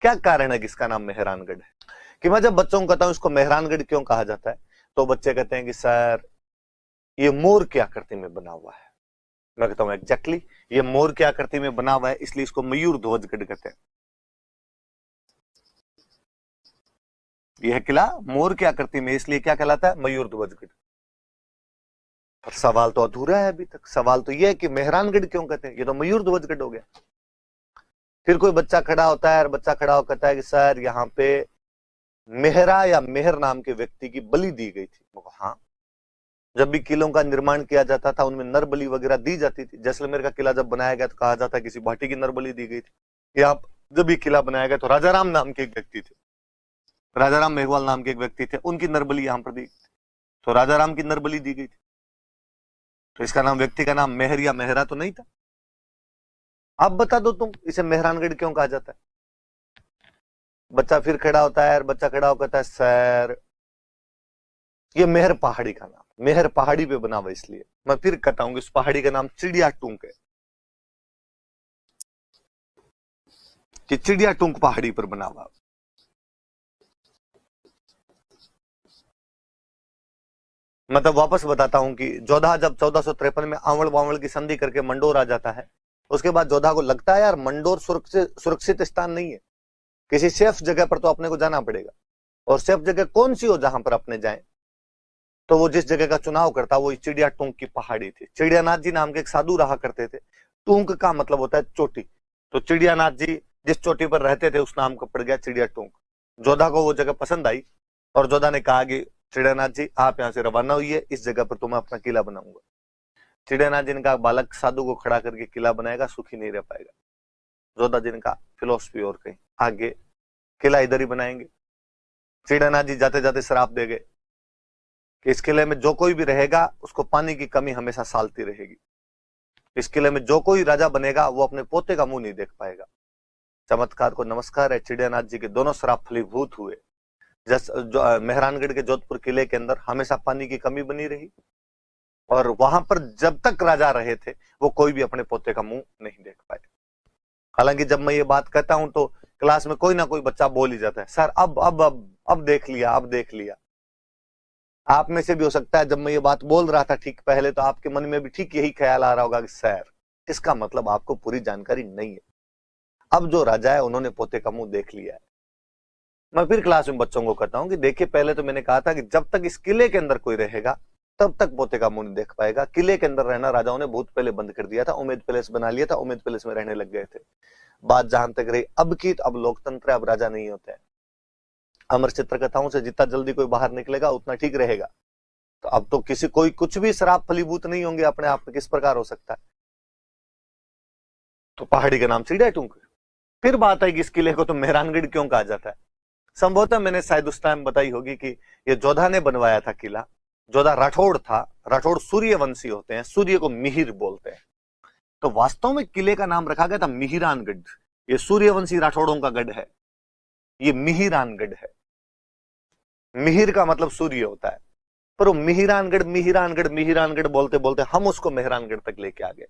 क्या कारण है कि इसका नाम मेहरानगढ़ है? कि मैं जब बच्चों को कहता हूं इसको मेहरानगढ़ क्यों कहा जाता है, तो बच्चे कहते हैं कि सर ये मोर की आकृति में बना हुआ है। मैं कहता हूं एग्जैक्टली, ये मोर की आकृति में बना हुआ है इसलिए इसको मयूर ध्वजगढ़ कहते हैं। यह किला मोर की आकृति में इसलिए क्या कहलाता है? मयूर ध्वजगढ़। पर सवाल तो अधूरा है अभी तक। सवाल तो यह है कि मेहरानगढ़ क्यों कहते हैं? ये तो मयूर ध्वजगढ़ हो गया। फिर कोई बच्चा खड़ा होता है और बच्चा खड़ा होकर कहता है कि सर यहाँ पे मेहरा या मेहर नाम के व्यक्ति की बलि दी गई थी। हाँ, जब भी किलों का निर्माण किया जाता था उनमें नर बलि वगैरह दी जाती थी। जैसलमेर का किला जब बनाया गया तो कहा जाता है किसी भाटी की नर बलि दी गई थी। या जब भी किला बनाया गया तो राजाराम नाम के एक व्यक्ति थे, राजाराम मेघवाल नाम के एक व्यक्ति थे, उनकी नरबली यहां पर दी, तो राजाराम की नरबली दी गई थी। तो इसका नाम, व्यक्ति का नाम मेहर या मेहरा तो नहीं था। अब बता दो तुम इसे मेहरानगढ़ क्यों कहा जाता है? बच्चा फिर खड़ा होता है, बच्चा खड़ा होकर कहता है सर ये मेहर पहाड़ी का नाम, मेहर पहाड़ी पे बना हुआ इसलिए। मैं फिर कहता हूं कि उस पहाड़ी का नाम चिड़िया टूंक है, कि चिड़िया टूंक पहाड़ी पर बना हुआ। मतलब वापस बताता हूं कि जोधा जब 1453 में आवड़ बावड़ की संधि करके मंडोर आ जाता है, उसके बाद जोधा को लगता है यार मंडोर सुरक्षित स्थान नहीं है, किसी सेफ जगह पर तो अपने को जाना पड़ेगा। और सेफ जगह कौन सी हो जहां पर अपने जाएं? तो वो जिस जगह का चुनाव करता वो चिड़िया टूंक की पहाड़ी थी। चिड़ियानाथ जी नाम के एक साधु रहा करते थे। टूंक का मतलब होता है चोटी, तो चिड़ियानाथ जी जिस चोटी पर रहते थे उस नाम का पड़ गया चिड़िया टूंक। जोधा को वो जगह पसंद आई और जोधा ने कहा कि चिड़ियानाथ जी आप यहाँ से रवाना हुई, इस जगह पर तो मैं अपना किला बनाऊंगा। चिड़ियानाथ जी ने कहा बालक साधु को खड़ा करके किला बनाएगा सुखी नहीं रह पाएगा। जोधा जी ने कहा फिलोसफी और कहीं आगे, किला इधर ही बनाएंगे। चिड़ियानाथ जी जाते जाते श्राप दे गए कि इस किले में जो कोई भी रहेगा उसको पानी की कमी हमेशा सालती रहेगी। इस किले में जो कोई राजा बनेगा वो अपने पोते का मुंह नहीं देख पाएगा। चमत्कार को नमस्कार है, चिड़ियानाथ जी के दोनों श्राप फलीभूत हुए। जो मेहरानगढ़ के जोधपुर किले के अंदर हमेशा पानी की कमी बनी रही और वहां पर जब तक राजा रहे थे वो कोई भी अपने पोते का मुंह नहीं देख पाए। हालांकि जब मैं ये बात कहता हूं तो क्लास में कोई ना कोई बच्चा बोल ही जाता है सर अब देख लिया, अब देख लिया। आप में से भी हो सकता है जब मैं ये बात बोल रहा था ठीक पहले तो आपके मन में भी ठीक यही ख्याल आ रहा होगा कि सर इसका मतलब आपको पूरी जानकारी नहीं है, अब जो राजा है उन्होंने पोते का मुंह देख लिया है। मैं फिर क्लास में बच्चों को कहता हूं कि देखिए पहले तो मैंने कहा था कि जब तक इस किले के अंदर कोई रहेगा तब तक पोते का मुंह नहीं देख पाएगा। किले के अंदर रहना राजाओं ने बहुत पहले बंद कर दिया था, उम्मेद पैलेस बना लिया था, उम्मेद पैलेस में रहने लग गए थे। बात जहां तक रही अब की, अब लोकतंत्र है, अब राजा नहीं होते हैं। अमर चित्र कथाओं से जितना जल्दी कोई बाहर निकलेगा उतना ठीक रहेगा। तो अब तो किसी कोई कुछ भी श्राप फलीभूत नहीं होंगे अपने आप में, किस प्रकार हो सकता है? तो पहाड़ी का नाम चिड़िया टूंक। फिर बात है कि इस किले को तो मेहरानगढ़ क्यों कहा जाता है? संभवतः मैंने शायद उस टाइम बताई होगी कि ये जोधा ने बनवाया था किला। जोधा राठौड़ था, राठौड़ सूर्यवंशी होते हैं, सूर्य को मिहिर बोलते हैं। तो वास्तव में किले का नाम रखा गया था मिहिरानगढ़। ये सूर्यवंशी राठौड़ों का गढ़ है, ये मिहिरानगढ़ है। मिहिर का मतलब सूर्य होता है, पर वो मिहिरानगढ़ मिहिरानगढ़ मिहिरानगढ़ बोलते बोलते हम उसको मेहरानगढ़ तक लेके आ गए।